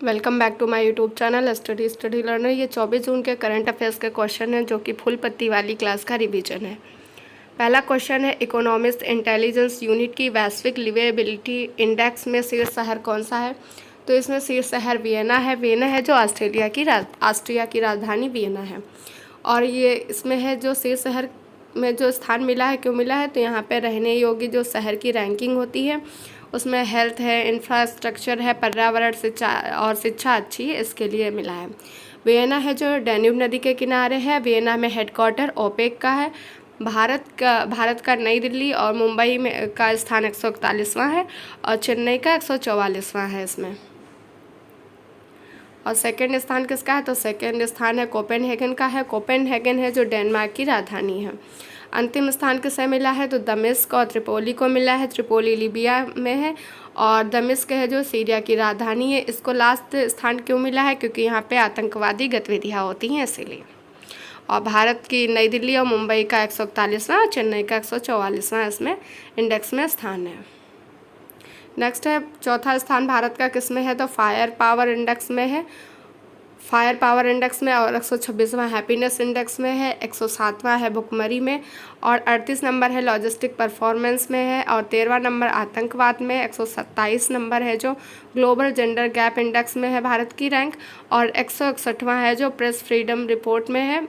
Welcome back to my YouTube channel study learner. ये 24 जून के current affairs के question है जो कि फुल पत्ती वाली क्लास का रिवीजन है। पहला क्वेश्चन है, इकोनॉमिस्ट इंटेलिजेंस यूनिट की वैश्विक लिवेबिलिटी इंडेक्स में शीर्ष शहर कौन सा है? तो इसमें शीर्ष शहर वियना है। वियना है जो ऑस्ट्रिया की राजधानी वियना है। और ये इसमें है जो शीर्ष शहर में जो स्थान मिला है, क्यों मिला है? तो यहाँ पे रहने योग्य जो शहर की रैंकिंग होती है उसमें हेल्थ है, इंफ्रास्ट्रक्चर है, पर्यावरण शिक्षा अच्छी है, इसके लिए मिला है। वियना है जो डैन्यूब नदी के किनारे है। वियना में हेडक्वार्टर ओपेक का है। भारत का नई दिल्ली और मुंबई में का स्थान 141वां है और चेन्नई का 144वां है इसमें। और सेकंड स्थान किसका है? तो सेकंड स्थान है कोपेनहेगन का है। कोपेनहेगन है जो डेनमार्क की राजधानी है। अंतिम स्थान किसे मिला है? तो दमिश्क और त्रिपोली को मिला है। त्रिपोली लीबिया में है और दमिश्क है जो सीरिया की राजधानी है। इसको लास्ट स्थान क्यों मिला है? क्योंकि यहाँ पे आतंकवादी गतिविधियाँ होती हैं इसीलिए। और भारत की नई दिल्ली और मुंबई का 141वां और चेन्नई का 144वां इसमें इंडेक्स में स्थान है। नेक्स्ट है, चौथा स्थान भारत का किस में है? तो फायर पावर इंडेक्स में है। फायर पावर इंडेक्स में और 126वां हैप्पीनेस इंडेक्स में है। 107वां है भुखमरी में और 38 नंबर है लॉजिस्टिक परफॉर्मेंस में है और 13वां नंबर आतंकवाद में। 127 नंबर है जो ग्लोबल जेंडर गैप इंडेक्स में है भारत की रैंक और 161वां है जो प्रेस फ्रीडम रिपोर्ट में है।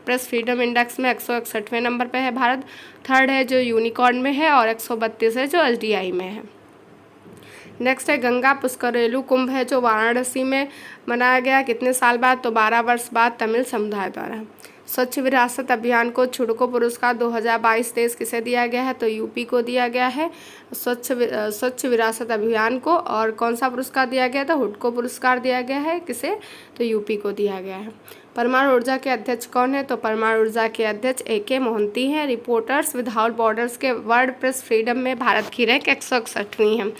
प्रेस फ्रीडम इंडेक्स में 161वें नंबर पर है भारत। थर्ड है जो यूनिकॉर्न में है और 132 है जो एसडीआई में है। नेक्स्ट है, गंगा पुष्करेलु कुंभ है जो वाराणसी में मनाया गया कितने साल बाद? तो 12 वर्ष बाद तमिल समुदाय द्वारा। स्वच्छ विरासत अभियान को छुड़को पुरस्कार 2022-23 किसे दिया गया है? तो यूपी को दिया गया है स्वच्छ विरासत अभियान को। और कौन सा पुरस्कार दिया गया? तो हुडको पुरस्कार दिया गया है। किसे? तो यूपी को दिया गया है। परमाणु ऊर्जा के अध्यक्ष कौन है? तो परमाणु ऊर्जा के अध्यक्ष AK मोहंती हैं। रिपोर्टर्स विदाउट बॉर्डर्स के वर्ल्ड प्रेस फ्रीडम में भारत की रैंक 161वीं है।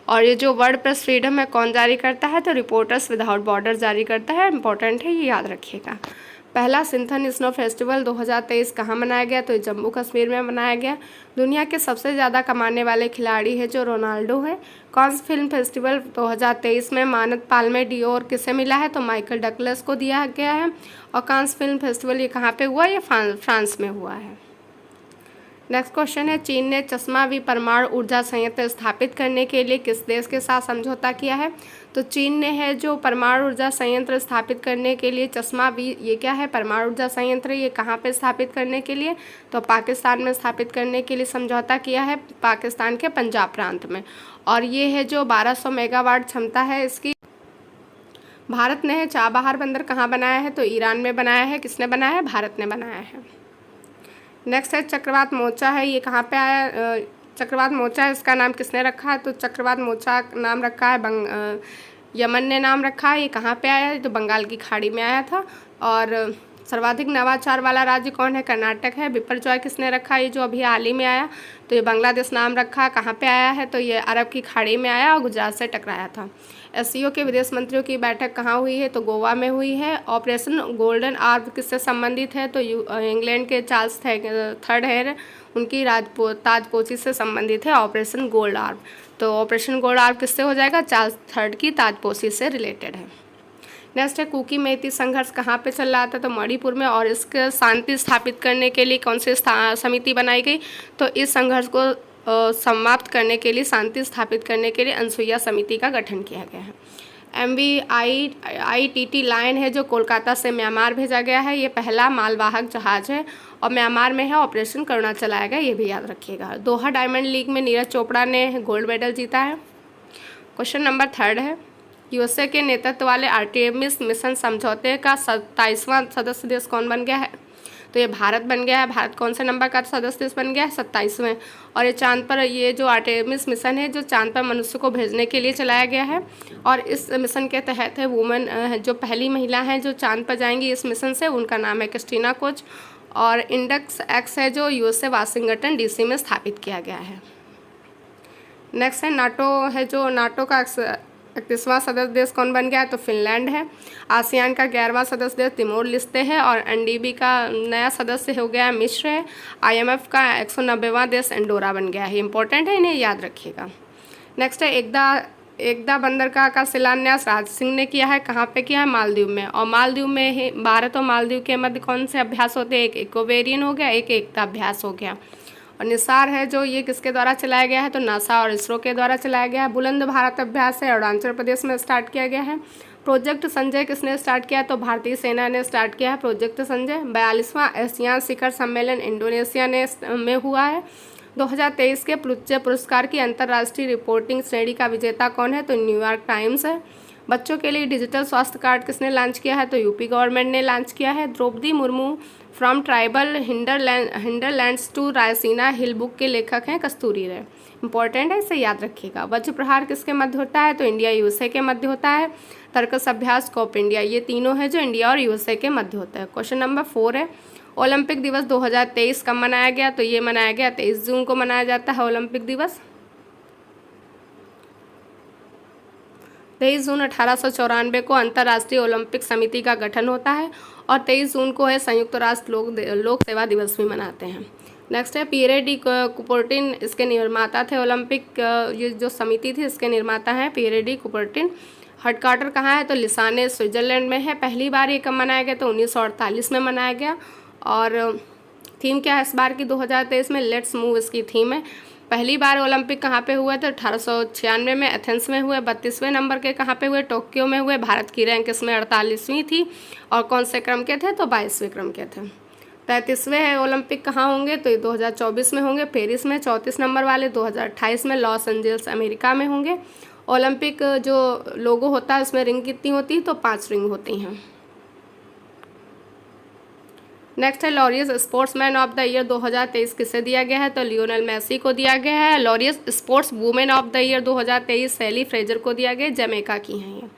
और ये जो वर्ल्ड प्रेस फ्रीडम है कौन जारी करता है? तो रिपोर्टर्स विदाउट बॉर्डर जारी करता है। इंपॉर्टेंट है, ये याद रखिएगा। पहला सिंथन स्नो फेस्टिवल 2023 कहाँ मनाया गया? तो जम्मू कश्मीर में मनाया गया। दुनिया के सबसे ज़्यादा कमाने वाले खिलाड़ी हैं जो रोनाल्डो हैं। कांस फिल्म फेस्टिवल 2023 में मानद पाल्मे डियोर किसे मिला है? तो माइकल डगलस को दिया गया है। और कांस फिल्म फेस्टिवल ये कहाँ पे हुआ? ये फ्रांस में हुआ है। नेक्स्ट क्वेश्चन है, चीन ने चश्मा-वी परमाणु ऊर्जा संयंत्र स्थापित करने के लिए किस देश के साथ समझौता किया है? तो चीन ने है जो परमाणु ऊर्जा संयंत्र स्थापित करने के लिए चश्मा-वी, ये क्या है? परमाणु ऊर्जा संयंत्र, ये कहाँ पे स्थापित करने के लिए? तो पाकिस्तान में स्थापित करने के लिए समझौता किया है, पाकिस्तान के पंजाब प्रांत में। और ये है जो 1200 मेगावाट क्षमता है इसकी। भारत ने है चाबहार बंदर कहाँ बनाया है? तो ईरान में बनाया है। किसने बनाया है? भारत ने बनाया है। नेक्स्ट है, चक्रवात मोर्चा है, ये कहाँ पे आया? चक्रवात मोर्चा है, इसका नाम किसने रखा है? तो चक्रवात मोर्चा नाम रखा है यमन ने नाम रखा है। ये कहाँ पे आया है? तो बंगाल की खाड़ी में आया था। और सर्वाधिक नवाचार वाला राज्य कौन है? कर्नाटक है। बिपरजॉय किसने रखा? ये जो अभी हाल ही में आया, तो ये बांग्लादेश नाम रखा। कहाँ पे आया है? तो ये अरब की खाड़ी में आया और गुजरात से टकराया था। SCO के विदेश मंत्रियों की बैठक कहाँ हुई है? तो गोवा में हुई है। ऑपरेशन गोल्डन आर्म किससे संबंधित है? तो इंग्लैंड के चार्ल्स थर्ड है, उनकी ताजपोशी से संबंधित है ऑपरेशन गोल्ड आर्म। तो ऑपरेशन गोल्ड आर्म किससे हो जाएगा? चार्ल्स थर्ड की ताजपोशी से रिलेटेड है। नेक्स्ट है, कुकी मेइती संघर्ष कहाँ पे चल रहा था? तो मणिपुर में। और इसके शांति स्थापित करने के लिए कौन सी समिति बनाई गई? तो इस संघर्ष को समाप्त करने के लिए, शांति स्थापित करने के लिए अनसुईया समिति का गठन किया गया है। MV-ITT लायन है जो कोलकाता से म्यांमार भेजा गया है। ये पहला मालवाहक जहाज है और म्यांमार में है। ऑपरेशन करुणा चलाया गया, ये भी याद रखिएगा। दोहा डायमंड लीग में नीरज चोपड़ा ने गोल्ड मेडल जीता है। क्वेश्चन नंबर 3 है, USA के नेतृत्व वाले आर्टेमिस मिशन समझौते का 27वां सदस्य देश कौन बन गया है? तो ये भारत बन गया है। भारत कौन से नंबर का सदस्य देश बन गया है? 27वें। और ये चांद पर, ये जो आर्टेमिस मिशन है जो चांद पर मनुष्य को भेजने के लिए चलाया गया है। और इस मिशन के तहत है वुमेन, जो पहली महिला हैं जो चांद पर जाएंगी इस मिशन से, उनका नाम है क्रिस्टीना कोच। और इंडेक्स X है जो USA वाशिंगटन DC में स्थापित किया गया है। नेक्स्ट है, नाटो है जो नाटो का 31वां सदस्य देश कौन बन गया है? तो फिनलैंड है। आसियान का 11वां सदस्य देश तिमोर लिस्ते है। और NDB का नया सदस्य हो गया है मिस्र है। IMF का 190वां देश एंडोरा बन गया है। इंपॉर्टेंट है, इन्हें याद रखिएगा। नेक्स्ट है, एकता बंदरगाह का शिलान्यास राज सिंह ने किया है। कहाँ पे किया है? मालदीव में। और मालदीव में ही भारत और मालदीव के मध्य कौन से अभ्यास होते हैं? एक इकोवेरियन हो गया, एक एकता अभ्यास हो गया। और निसार है जो, ये किसके द्वारा चलाया गया है? तो नासा और इसरो के द्वारा चलाया गया है। बुलंद भारत अभ्यास है अरुणाचल प्रदेश में स्टार्ट किया गया है। प्रोजेक्ट संजय किसने स्टार्ट किया? तो भारतीय सेना ने स्टार्ट किया है प्रोजेक्ट संजय। 42वां एशियान शिखर सम्मेलन इंडोनेशिया में हुआ है। 2023 के पुलित्जर पुरस्कार की अंतर्राष्ट्रीय रिपोर्टिंग श्रेणी का विजेता कौन है? तो न्यूयॉर्क टाइम्स है। बच्चों के लिए डिजिटल स्वास्थ्य कार्ड किसने लॉन्च किया है? तो यूपी गवर्नमेंट ने लॉन्च किया है। Draupadi Murmu from tribal hinterlands to Raisina hill book के लेखक हैं कस्तूरी रे। इंपॉर्टेंट है, इसे याद रखिएगा। वज्र प्रहार किसके मध्य होता है? तो इंडिया यूएसए के मध्य होता है। तर्कस अभ्यास, कोप इंडिया, ये तीनों है जो इंडिया और यूएसए के मध्य होता है। क्वेश्चन नंबर 4 है, ओलंपिक दिवस 2023 कब मनाया गया? तो ये मनाया गया 23 जून को मनाया जाता है ओलंपिक दिवस। 23 जून 1894 को अंतर्राष्ट्रीय ओलंपिक समिति का गठन होता है और 23 जून को है संयुक्त राष्ट्र लोक सेवा दिवस भी मनाते हैं। नेक्स्ट है पियरे डी कुपर्टिन, इसके निर्माता थे ओलंपिक, ये जो समिति थी इसके निर्माता हैं पियरे डी कुपर्टिन। हेडक्वार्टर कहाँ है? तो लिसाने स्विट्जरलैंड में है। पहली बार ये कब मनाया गया? तो 1948 में मनाया गया। और थीम क्या है इस बार की 2023 में? लेट्स मूव इसकी थीम है। पहली बार ओलंपिक कहाँ पे हुए? तो 1896 में एथेंस में हुए। 32वें नंबर के कहाँ पे हुए? टोक्यो में हुए। भारत की रैंक इसमें 48वीं थी। और कौन से क्रम के थे? तो 22वें क्रम के थे। 33वें ओलंपिक कहाँ होंगे? तो ये 2024 में होंगे पेरिस में। 34 नंबर वाले 2028 में लॉस एंजल्स अमेरिका में होंगे। ओलंपिक जो लोगो होता है उसमें रिंग कितनी होती है? तो 5 रिंग होती हैं। नेक्स्ट है Laureus sportsman of the year 2023 किसे दिया गया है? तो लियोनेल मेसी को दिया गया है। Laureus sports women of the year 2023 Sally Fraser को दिया गया, जमैका की हैं ये।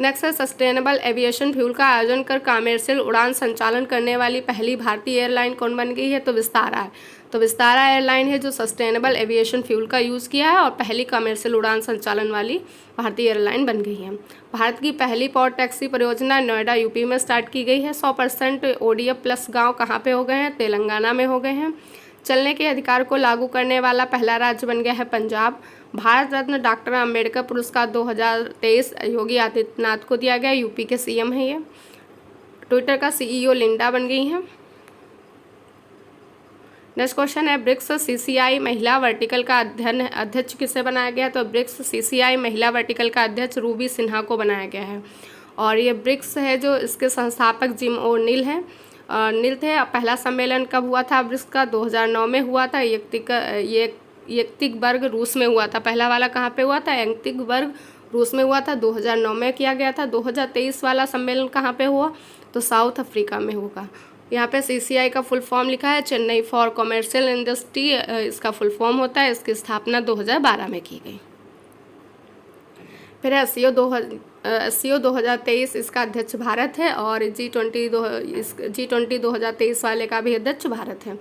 नेक्स्ट है सस्टेनेबल एविएशन फ्यूल का आयोजन कर कमर्शियल उड़ान संचालन करने वाली पहली भारतीय एयरलाइन कौन बन गई है? तो विस्तारा है। तो विस्तारा एयरलाइन है जो सस्टेनेबल एविएशन फ्यूल का यूज़ किया है और पहली कमर्शियल उड़ान संचालन वाली भारतीय एयरलाइन बन गई है। भारत की पहली पॉड टैक्सी परियोजना नोएडा यूपी में स्टार्ट की गई है। 100% ODF प्लस गाँव कहाँ पे हो गए हैं? तेलंगाना में हो गए हैं। चलने के अधिकार को लागू करने वाला पहला राज्य बन गया है पंजाब। भारत रत्न डॉक्टर अंबेडकर पुरस्कार 2023 योगी आदित्यनाथ को दिया गया, यूपी के CM हैं ये। ट्विटर का CEO लिंडा बन गई हैं। नेक्स्ट क्वेश्चन है ब्रिक्स CCI महिला वर्टिकल का अध्यक्ष किसे बनाया गया? तो ब्रिक्स CCI महिला वर्टिकल का अध्यक्ष रूबी सिन्हा को बनाया गया है। और ये ब्रिक्स है जो इसके संस्थापक जिम ओ'नील हैं। नील थे। पहला सम्मेलन कब हुआ था ब्रिक्स का? 2009 में हुआ था। यक्तिकबर्ग रूस में हुआ था। पहला वाला कहाँ पे हुआ था? यक्तिकबर्ग रूस में हुआ था, 2009 में किया गया था। 2023 वाला सम्मेलन कहाँ पे हुआ? तो साउथ अफ्रीका में होगा। यहाँ पे CCI का फुल फॉर्म लिखा है चेन्नई फॉर कॉमर्शियल इंडस्ट्री, इसका फुल फॉर्म होता है। इसकी स्थापना 2012 में की गई। फिर SCO 2023 इसका अध्यक्ष भारत है। और G20 2023 वाले का भी अध्यक्ष भारत है।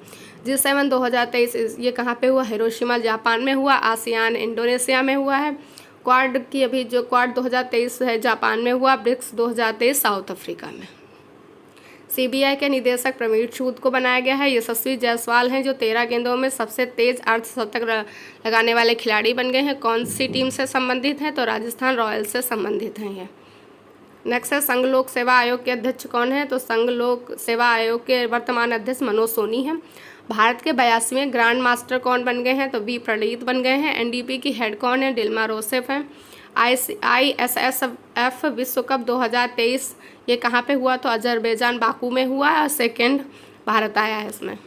G7 2023 ये कहाँ पे हुआ? हिरोशिमा जापान में हुआ। आसियान इंडोनेशिया में हुआ है। क्वाड की अभी जो क्वाड 2023 है जापान में हुआ। ब्रिक्स 2023 साउथ अफ्रीका में। CBI के निदेशक प्रवीण सूद को बनाया गया है। यशस्वी जायसवाल हैं जो 13 गेंदों में सबसे तेज अर्धशतक लगाने वाले खिलाड़ी बन गए हैं। कौन सी टीम से संबंधित हैं? तो राजस्थान रॉयल्स से संबंधित हैं ये। नेक्स्ट है संघ लोक सेवा आयोग के अध्यक्ष कौन है? तो संघ लोक सेवा आयोग के वर्तमान अध्यक्ष मनोज सोनी हैं। भारत के 82वें ग्रैंड मास्टर कौन बन गए हैं? तो बी प्रणीत बन गए हैं। NDP की हेड कौन है? डिल्मा रोसेफ हैं। ISSF विश्व कप 2023 ये कहाँ पे हुआ? तो अजरबैजान बाकू में हुआ और सेकंड भारत आया है इसमें।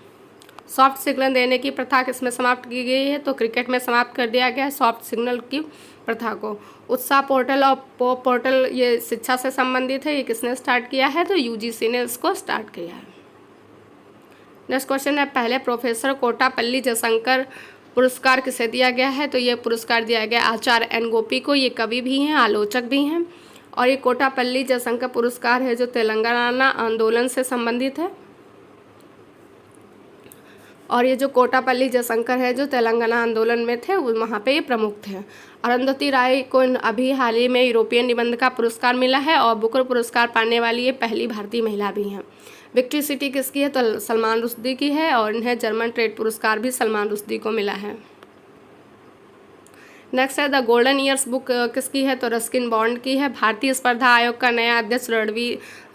सॉफ्ट सिग्नल देने की प्रथा किसमें समाप्त की गई है? तो क्रिकेट में समाप्त कर दिया गया है सॉफ्ट सिग्नल की प्रथा को। उत्साह पोर्टल और पॉप पोर्टल ये शिक्षा से संबंधित है। ये किसने स्टार्ट किया है? तो UGC ने इसको स्टार्ट किया है। नेक्स्ट क्वेश्चन है पहले प्रोफेसर कोटापल्ली जयशंकर पुरस्कार किसे दिया गया है? तो ये पुरस्कार दिया गया आचार्य N गोपी को। ये कवि भी हैं, आलोचक भी हैं। और ये कोटापल्ली जयशंकर पुरस्कार है जो तेलंगाना आंदोलन से संबंधित है। और ये जो कोटापल्ली जयशंकर है जो तेलंगाना आंदोलन में थे वहाँ पे ये प्रमुख थे। अरुंधति राय को अभी हाल ही में यूरोपियन निबंध का पुरस्कार मिला है और बुकर पुरस्कार पाने वाली ये पहली भारतीय महिला भी हैं। विक्ट्री सिटी किसकी है? तो सलमान रुश्दी की है। और इन्हें जर्मन ट्रेड पुरस्कार भी सलमान रुश्दी को मिला है। नेक्स्ट है द गोल्डन ईयर्स बुक किसकी है, तो रस्किन बॉन्ड की है। भारतीय स्पर्धा आयोग का नया अध्यक्ष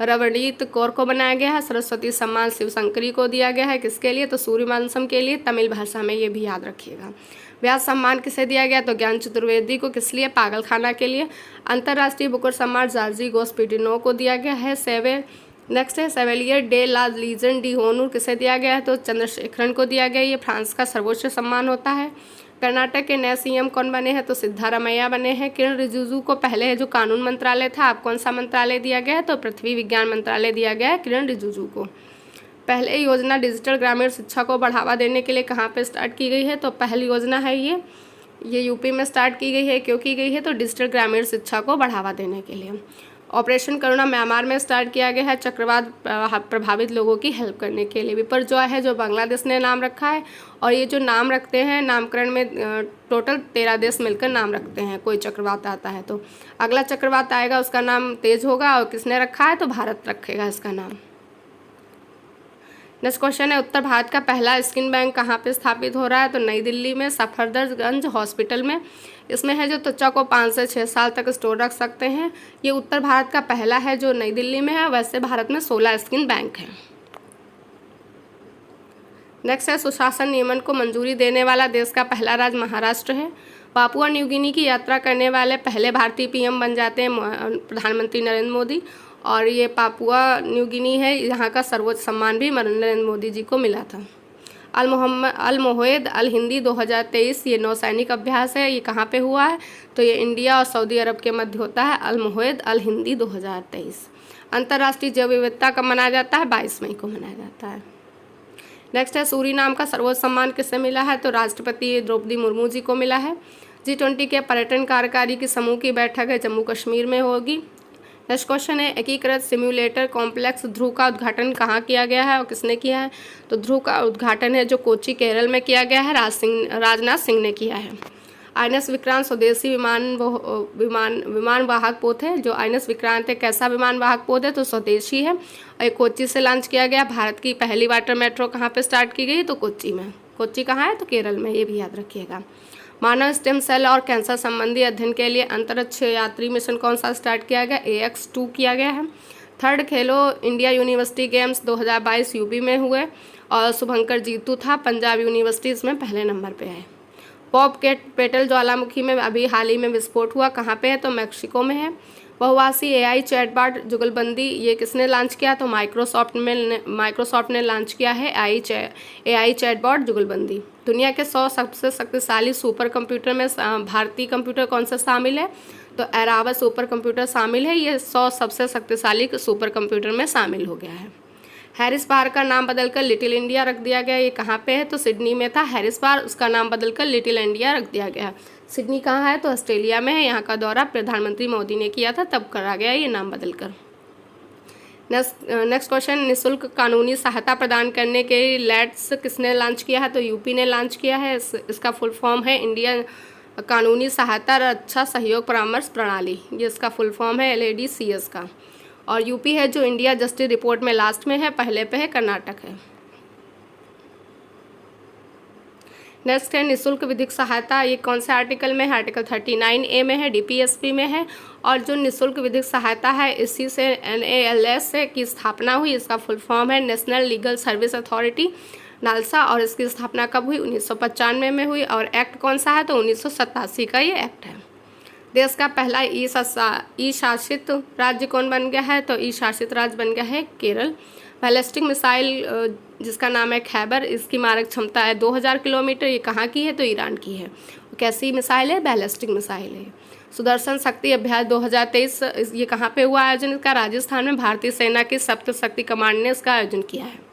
रवनीत कौर को बनाया गया है। सरस्वती सम्मान शिवशंकरी को दिया गया है, किसके लिए, तो सूर्यवंशम के लिए, तमिल भाषा में, ये भी याद रखिएगा। व्यास सम्मान किसे दिया गया, तो ज्ञान चतुर्वेदी को, किस लिए, पागलखाना के लिए। अंतर्राष्ट्रीय बुकर सम्मान जॉर्जी गोस्पिटिनो को दिया गया है। नेक्स्ट है सेवेलियर डे ला लीजन डी होनूर किसे दिया गया है, तो चंद्रशेखरन को दिया गया। ये फ्रांस का सर्वोच्च सम्मान होता है। कर्नाटक के नए सीएम कौन बने हैं, तो सिद्धारमैया बने हैं। किरण रिजिजू को पहले जो कानून मंत्रालय था, अब कौन सा मंत्रालय दिया गया है, तो पृथ्वी विज्ञान मंत्रालय दिया गया है किरण रिजिजू को। पहले योजना डिजिटल ग्रामीण शिक्षा को बढ़ावा देने के लिए कहाँ पे स्टार्ट की गई है, तो पहली योजना है ये यूपी में स्टार्ट की गई है। क्यों की गई है, तो डिजिटल ग्रामीण शिक्षा को बढ़ावा देने के लिए। ऑपरेशन करुणा म्यांमार में स्टार्ट किया गया है, चक्रवात प्रभावित लोगों की हेल्प करने के लिए। बिपरजॉय है जो बांग्लादेश ने नाम रखा है, और ये जो नाम रखते हैं नामकरण में टोटल 13 देश मिलकर नाम रखते हैं। कोई चक्रवात आता है तो अगला चक्रवात आएगा उसका नाम तेज होगा, और किसने रखा है, तो भारत रखेगा इसका नाम। नेक्स्ट क्वेश्चन है उत्तर भारत का पहला स्किन बैंक कहाँ पे स्थापित हो रहा है, तो नई दिल्ली में सफदरजंग हॉस्पिटल में। इसमें है जो त्वचा को 5 से 6 साल तक स्टोर रख सकते हैं। ये उत्तर भारत का पहला है जो नई दिल्ली में है। वैसे भारत में 16 स्किन बैंक हैं। नेक्स्ट है सुशासन नियमन को मंजूरी देने वाला देश का पहला राज्य महाराष्ट्र है। पापुआ न्यू गिनी की यात्रा करने वाले पहले भारतीय पीएम बन जाते हैं प्रधानमंत्री नरेंद्र मोदी। और ये पापुआ न्यू गिनी है, यहाँ का सर्वोच्च सम्मान भी नरेंद्र मोदी जी को मिला था। अल मोहैद अल हिंदी 2023 ये नौसैनिक अभ्यास है। ये कहाँ पे हुआ है, तो ये इंडिया और सऊदी अरब के मध्य होता है। अल मोहैद अल हिंदी 2023। अंतर्राष्ट्रीय जैव विविधता कब मनाया जाता है, 22 मई को मनाया जाता है। नेक्स्ट है सूरीनाम का सर्वोच्च सम्मान किससे मिला है, तो राष्ट्रपति द्रौपदी मुर्मू जी को मिला है। G20 के पर्यटन कार्यकारी की समूह की बैठक है जम्मू कश्मीर में होगी। नेक्स्ट क्वेश्चन है एकीकृत सिम्युलेटर कॉम्प्लेक्स ध्रुव का उद्घाटन कहाँ किया गया है और किसने किया है, तो ध्रुव का उद्घाटन है जो कोच्चि केरल में किया गया है, राजनाथ सिंह ने किया है। INS विक्रांत स्वदेशी विमान वाहक पोत है। जो INS विक्रांत है कैसा विमान वाहक पोत है, तो स्वदेशी है और ये कोच्चि से लॉन्च किया गया। भारत की पहली वाटर मेट्रो कहाँ पे स्टार्ट की गई, तो कोच्चि में। कोच्चि कहाँ है, तो केरल में, ये भी याद रखिएगा। मानव स्टेम सेल और कैंसर संबंधी अध्ययन के लिए अंतरिक्ष यात्री मिशन कौन सा स्टार्ट किया गया, AX2 किया गया है। थर्ड खेलो इंडिया यूनिवर्सिटी गेम्स 2022 यूपी में हुए और शुभंकर जीतू था पंजाब यूनिवर्सिटी इसमें पहले नंबर पे है। पेटल ज्वालामुखी में अभी हाल ही में विस्फोट हुआ, कहाँ पे है, तो मैक्सिको में है। बहुभाषी AI चैटबॉट जुगलबंदी ये किसने लॉन्च किया, तो माइक्रोसॉफ्ट ने लॉन्च किया है AI चैटबॉट जुगलबंदी। दुनिया के 100 सबसे शक्तिशाली सुपर कंप्यूटर में भारतीय कंप्यूटर कौन सा शामिल है, तो एरावत सुपर कंप्यूटर शामिल है। ये 100 सबसे शक्तिशाली सुपर कंप्यूटर में शामिल हो गया है। हैरिस पार्क का नाम बदलकर लिटिल इंडिया रख दिया गया। ये कहाँ पे है, तो सिडनी में था हैरिस पार्क, उसका नाम बदलकर लिटिल इंडिया रख दिया गया। सिडनी कहाँ है, तो ऑस्ट्रेलिया में है। यहाँ का दौरा प्रधानमंत्री मोदी ने किया था, तब करा गया ये नाम बदलकर। नेक्स्ट क्वेश्चन निःशुल्क कानूनी सहायता प्रदान करने के लेट्स किसने लॉन्च किया है, तो यूपी ने लॉन्च किया है। इसका फुल फॉर्म है इंडिया कानूनी सहायता रक्षा सहयोग परामर्श प्रणाली। ये इसका फुल फॉर्म है LADCS का। और यूपी है जो इंडिया जस्टिस रिपोर्ट में लास्ट में है, पहले पे है कर्नाटक है। नेक्स्ट है निःशुल्क विधिक सहायता, ये कौन से आर्टिकल में है, आर्टिकल 39A में है, DPSP में है। और जो निःशुल्क विधिक सहायता है इसी से NALS की स्थापना हुई। इसका फुल फॉर्म है national legal service authority NALSA. और इसकी स्थापना कब हुई, 1995 में हुई। और एक्ट कौन सा है, तो 1987 का ये एक्ट है। देश का पहला ई शासित राज्य कौन बन गया है, तो ई शासित राज्य बन गया है केरल। बैलिस्टिक मिसाइल जिसका नाम है खैबर, इसकी मारक क्षमता है 2000 किलोमीटर। ये कहाँ की है, तो ईरान की है। कैसी मिसाइल है, बैलिस्टिक मिसाइल है। सुदर्शन शक्ति अभ्यास 2023 ये कहाँ पे हुआ आयोजन इसका, राजस्थान में। भारतीय सेना की सप्त शक्ति कमांड ने इसका आयोजन किया है।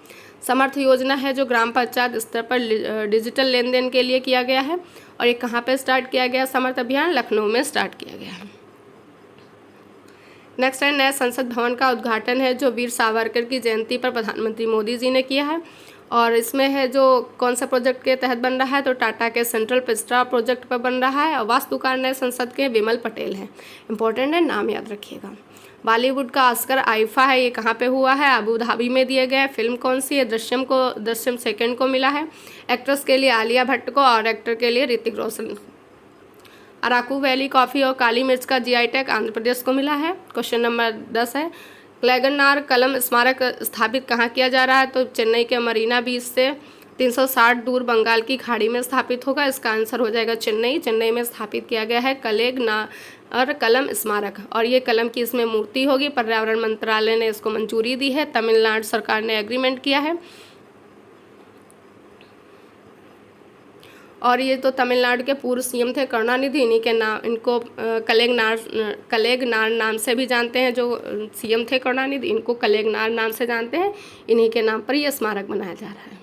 समर्थ योजना है जो ग्राम पंचायत स्तर पर डिजिटल लेन देन के लिए किया गया है। और ये कहाँ पे स्टार्ट किया गया समर्थ अभियान, लखनऊ में स्टार्ट किया गया है। नेक्स्ट है नए संसद भवन का उद्घाटन है जो वीर सावरकर की जयंती पर प्रधानमंत्री मोदी जी ने किया है। और इसमें है जो कौन सा प्रोजेक्ट के तहत बन रहा है, तो टाटा के सेंट्रल पिस्टा प्रोजेक्ट पर बन रहा है। और वास्तुकार नए संसद के विमल पटेल हैं। इंपॉर्टेंट है, नाम याद रखिएगा। बॉलीवुड का ऑस्कर आइफा है, ये कहाँ पे हुआ है, अबू धाबी में दिए गए। फिल्म कौन सी है, दृश्यम सेकंड को मिला है। एक्ट्रेस के लिए आलिया भट्ट को और एक्टर के लिए ऋतिक रोशन। अराकू वैली कॉफ़ी और काली मिर्च का जीआई टैग आंध्र प्रदेश को मिला है। क्वेश्चन नंबर 10 है, क्लैगनार कलम स्मारक स्थापित कहाँ किया जा रहा है? तो चेन्नई के मरीना बीच से 360 दूर बंगाल की खाड़ी में स्थापित होगा। इसका आंसर हो जाएगा चेन्नई में स्थापित किया गया है क्लैगनार कलम स्मारक, और ये कलम की इसमें मूर्ति होगी। पर्यावरण मंत्रालय ने इसको मंजूरी दी है, तमिलनाडु सरकार ने एग्रीमेंट किया है। और ये तो तमिलनाडु के पूर्व सीएम थे करुणानिधि, इन्हीं के नाम, इनको कलेगनार नाम से भी जानते हैं। जो सीएम थे करुणानिधि, इनको कलेगनार नाम से जानते हैं, इन्हीं के नाम पर यह स्मारक बनाया जा रहा है।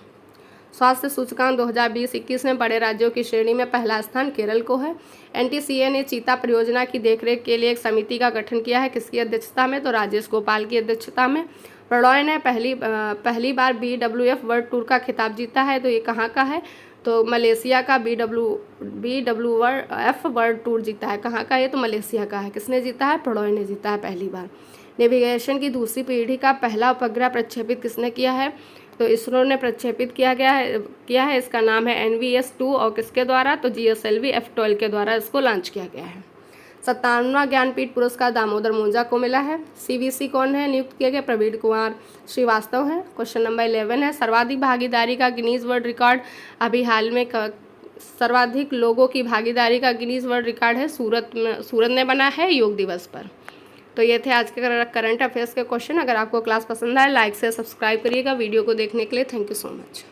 स्वास्थ्य सूचकांक 2020-21 में बड़े राज्यों की श्रेणी में पहला स्थान केरल को है। एनटीसीए ने चीता परियोजना की देखरेख के लिए एक समिति का गठन किया है। किसकी अध्यक्षता में? तो राजेश गोपाल की अध्यक्षता में। प्रणॉय ने पहली बार BWF वर्ल्ड टूर का खिताब जीता है। तो ये कहाँ का है? तो मलेशिया का BWF वर्ल्ड टूर जीता है। कहाँ का? ये तो मलेशिया का है। किसने जीता है? प्रणॉय ने जीता है पहली बार। नेविगेशन की दूसरी पीढ़ी का पहला उपग्रह प्रक्षेपित किसने किया है? तो इसरो ने प्रक्षेपित किया है। इसका नाम है NVS-2 और किसके द्वारा? तो GSLV F12 के द्वारा इसको लॉन्च किया गया है। 57वां ज्ञानपीठ पुरस्कार दामोदर मुंजा को मिला है। CVC कौन है नियुक्त किए गए? प्रवीण कुमार श्रीवास्तव हैं। क्वेश्चन नंबर 11 है, सर्वाधिक भागीदारी का गिनीज वर्ल्ड रिकॉर्ड अभी हाल में सर्वाधिक लोगों की भागीदारी का गिनीज वर्ल्ड रिकॉर्ड है सूरत ने बना है योग दिवस पर। तो ये थे आज के करंट अफेयर्स के क्वेश्चन। अगर आपको क्लास पसंद आए लाइक से सब्सक्राइब करिएगा। वीडियो को देखने के लिए थैंक यू सो मच।